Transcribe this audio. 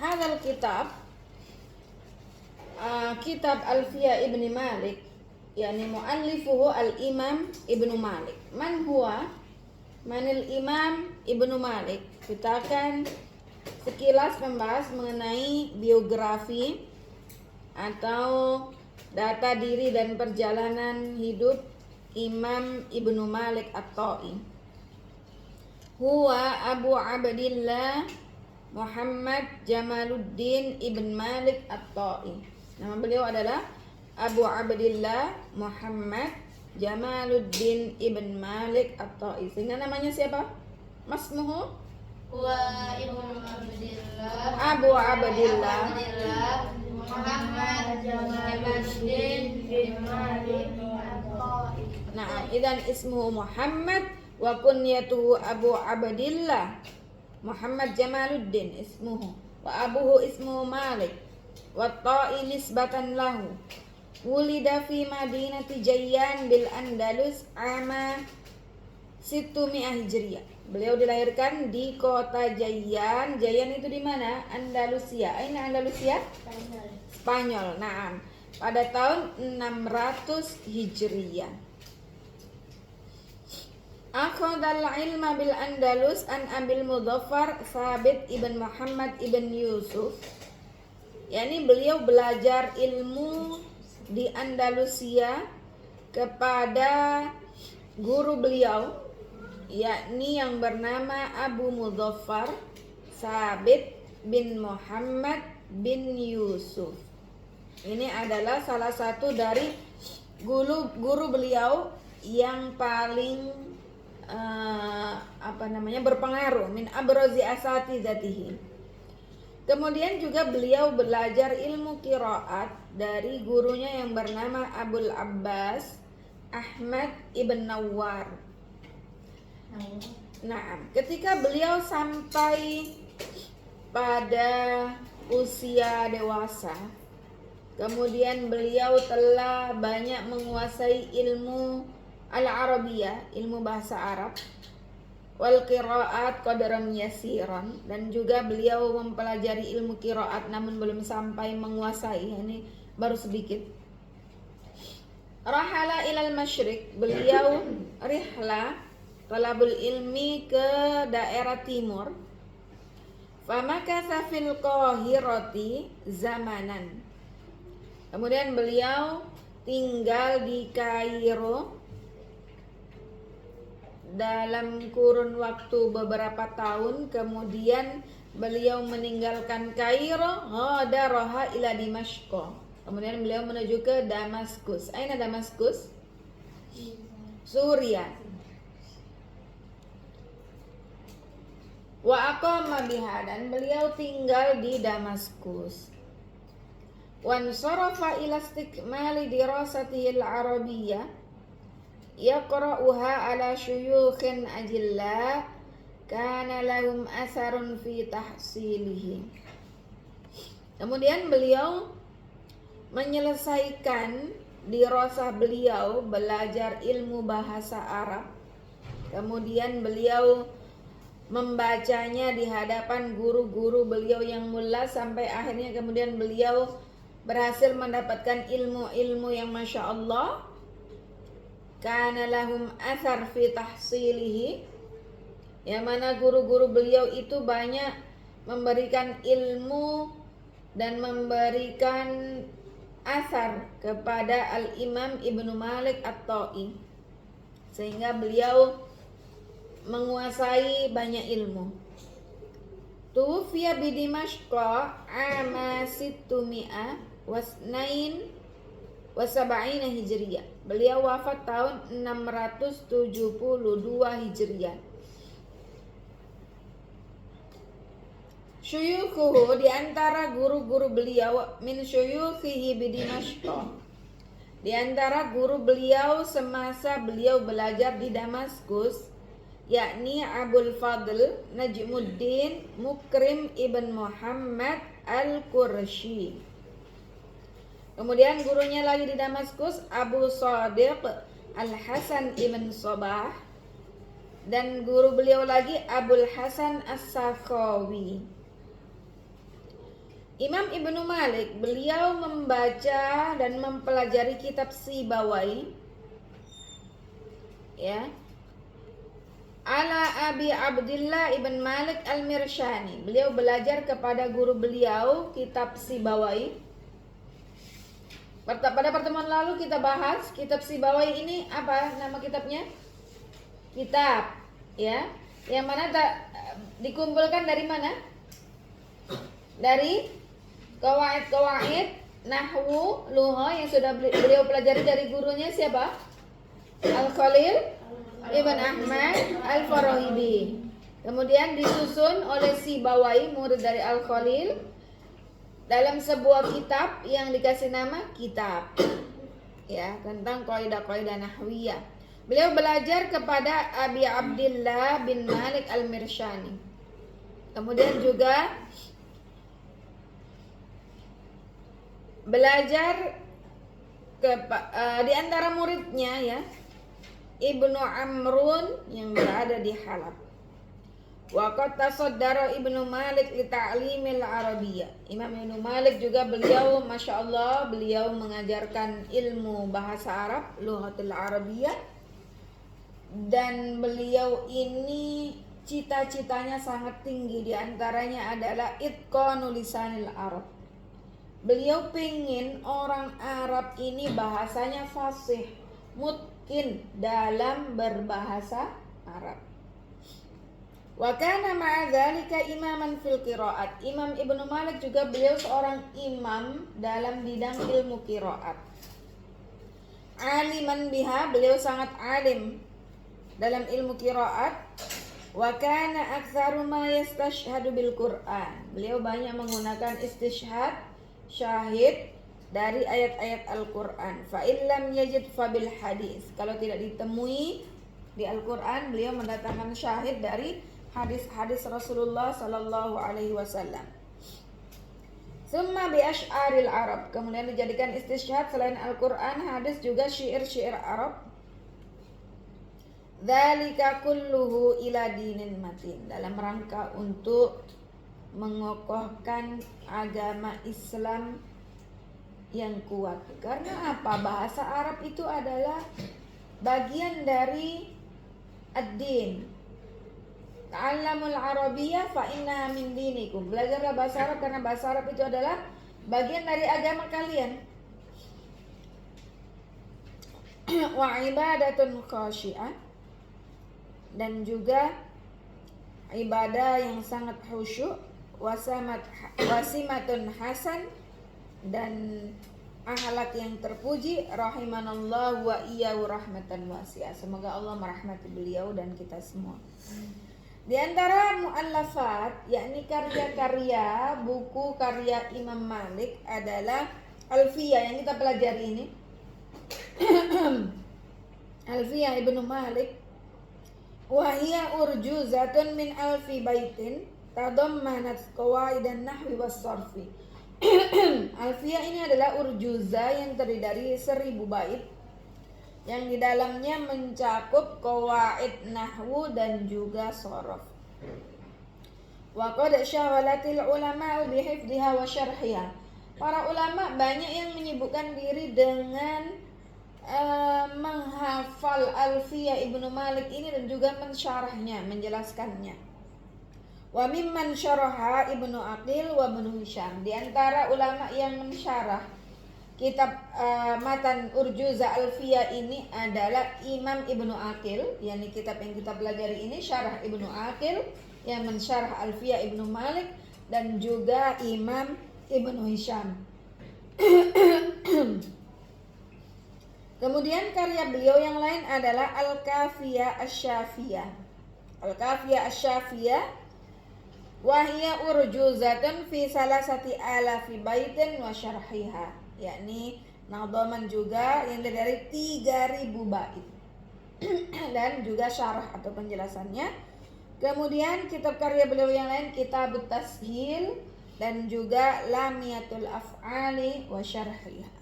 Hadal kitab kitab Alfiya Ibn Malik, yakni muallifuhu al-Imam Ibnu Malik. Manil Imam Ibnu Malik. Kita akan sekilas membahas mengenai biografi atau data diri dan perjalanan hidup Imam Ibnu Malik At-Ta'i. Huwa Abu Abdillah Muhammad Jamaluddin Ibn Malik At-Ta'i. Nama beliau adalah Abu Abdillah Muhammad Jamaluddin Ibn Malik At-Ta'i. Sehingga namanya siapa? Masmuhu? Wa Ibnu Abdillah Abu Abdillah Muhammad Jamaluddin bin Malik At-Ta'i. Nah, idan ismuhu Muhammad wa kunyatuhu Abu Abdillah Muhammad Jamaluddin ismuhu wa abuhu ismuhu Malik wa Ta'i nisbatan lahu. Wulida fi Madinati Jayyan bil Andalus ama 600 Hijriyah. Beliau dilahirkan di kota Jayyan. Jayyan itu di mana? Andalusia. Aina Andalusia? Spanyol. Naam. Pada tahun 600 Hijriyah. Akhadal ilma bil Andalus an Abil Mudhaffar Sabit ibn Muhammad ibn Yusuf. Yani beliau belajar ilmu di Andalusia kepada guru beliau, yakni yang bernama Abu Mudhaffar Sabit bin Muhammad bin Yusuf. Ini adalah salah satu dari guru beliau yang paling berpengaruh, min abrazi asatizatihi. Kemudian juga beliau belajar ilmu qiraat dari gurunya yang bernama Abul Abbas Ahmad ibn Nawwar. Nah, ketika beliau sampai pada usia dewasa, kemudian beliau telah banyak menguasai ilmu al-Arabiyah, ilmu bahasa Arab, wal qiraat qadaran yasiran, dan juga beliau mempelajari ilmu qiraat namun belum sampai menguasai, ini baru sedikit. Rahala ilal masyriq, beliau rihla talabul ilmi ke daerah timur. Famakatha fil Qahirati zamanan. Kemudian beliau tinggal di Kairo dalam kurun waktu beberapa tahun. Kemudian beliau meninggalkan Kairo, hadaraha ila Dimashq. Kemudian beliau menuju ke Damaskus. Aina Damaskus? Suriah. Wa aqama biha, dan beliau tinggal di Damaskus. Wan sarafa ila istikmali dirasatihi al-arabiyyah yaqra'uha ala syuyukhin ajilla kana lahum asarun fi tahsilihi. Kemudian beliau menyelesaikan dirasah beliau, belajar ilmu bahasa Arab. Kemudian beliau membacanya di hadapan guru-guru beliau yang mulia, sampai akhirnya kemudian beliau berhasil mendapatkan ilmu-ilmu yang Masya Allah. Kana lahum athar fi tahsilihi, yang mana guru-guru beliau itu banyak memberikan ilmu dan memberikan asar kepada Al-Imam Ibnu Malik At-Ta'i, sehingga beliau menguasai banyak ilmu. Tufiya bi Dimashq ama 672 Hijriyah. Beliau wafat tahun 672 Hijriyah. Syuyukhuhu, di antara guru-guru beliau, min syuyukhihi bi Dimashq, di antara guru beliau semasa beliau belajar di Damaskus, yakni Abul Fadl Najmuddin Mukrim ibn Muhammad Al-Qurashi. Kemudian gurunya lagi di Damaskus Abu Shadiq Al-Hasan ibn Sabah, dan guru beliau lagi Abul Hasan As-Sakhawi. Imam Ibnu Malik, beliau membaca dan mempelajari kitab Sibawai, ya, ala Abi Abdillah ibn Malik al-Mirshani. Beliau belajar kepada guru beliau kitab Sibawai. Pada pertemuan lalu kita bahas kitab Sibawai ini apa nama kitabnya? Kitab, ya, yang mana dikumpulkan dari mana? Dari qawaid nahwu lugha yang sudah beliau pelajari dari gurunya siapa? Al-Khalil Ibn Ahmad Al-Farahidi. Kemudian disusun oleh Sibawai, murid dari Al-Khalil, dalam sebuah kitab yang dikasih nama kitab, ya, tentang kaidah-kaidah nahwiyah. Beliau belajar kepada Abi Abdillah bin Malik Al-Mirshani. Kemudian juga belajar di antara muridnya, ya, Ibnu Amrun yang berada di Halab. Wa qad tasaddara Ibnu Malik li ta'limil Arabiyyah. Imam Ibnu Malik juga beliau, Masya Allah, beliau mengajarkan ilmu bahasa Arab, lughatul Arabiyyah, dan beliau ini cita-citanya sangat tinggi, di antaranya adalah itqanu lisanil Arab. Beliau pingin orang Arab ini bahasanya fasih, mutqin dalam berbahasa Arab. Wa kana ma'a dzalika imaman fil qiraat. Imam Ibnu Malik juga beliau seorang imam dalam bidang ilmu qiraat. Aliman biha, beliau sangat alim dalam ilmu qiraat. Wa kana aktsaru ma yastashhadu bil Qur'an. Beliau banyak menggunakan istishhad, syahid dari ayat-ayat Al-Qur'an. Fa illam yajid fabil hadis. Kalau tidak ditemui di Al-Qur'an, beliau mendatangkan syahid dari hadis-hadis Rasulullah sallallahu alaihi wasallam. Summa bi asy'aril Arab. Kemudian dijadikan istishhad selain Al-Qur'an, hadis, juga syair-syair Arab. Dzalika kulluhu ila dinin matin. Dalam rangka untuk mengokohkan agama Islam yang kuat. Karena apa? Bahasa Arab itu adalah bagian dari ad-din. Ta'allamul Arabiyyah fa innaha min dinikum. Belajarlah bahasa Arab karena bahasa Arab itu adalah bagian dari agama kalian. Wa ibadatun khashi'ah, dan juga ibadah yang sangat khusyuk, wasimatun hasan, dan akhlak yang terpuji. Rahimanallah wa iyyahu rahmatan wasi'ah. Semoga Allah merahmati beliau dan kita semua. Di antara mu'allafat, yakni karya-karya, buku karya Imam Malik adalah Alfiyah yang kita pelajari ini. Alfiyah Ibnu Malik. Wahia urjuzatun min alfi baitin tadammanat qawaidan nahwi was sarfi. Alfiyah ini adalah urjuza yang terdiri dari 1000 bait yang di dalamnya mencakup qawaid nahwu dan juga sharaf. Wa qad syawalatil ulama bi hifdhiha wa syarhiha. Para ulama banyak yang menyibukkan diri dengan menghafal Alfiyah Ibnu Malik ini dan juga mensyarahnya, menjelaskannya. Wa mimman syaraha Ibnu Aqil wa Ibnu Hisham. Di antara ulama yang mensyarah kitab matan urjuza Alfiyah ini adalah Imam Ibnu Aqil, yakni kitab yang kita pelajari ini syarah Ibnu Aqil yang mensyarah Alfiyah Ibnu Malik, dan juga Imam Ibnu Hisham. Kemudian karya beliau yang lain adalah Al-Kafiyah Asy-Syafiyah. Al-Kafiyah Asy-Syafiyah wahia urjuzatun fi salasati alafi baitin wa syarhiha, yakni nadhaman juga yang dari 3000 bait dan juga syarah atau penjelasannya. Kemudian kitab karya beliau yang lain Kitabut Tashil dan juga Lamiyatul Af'ali wa Syarhiyah.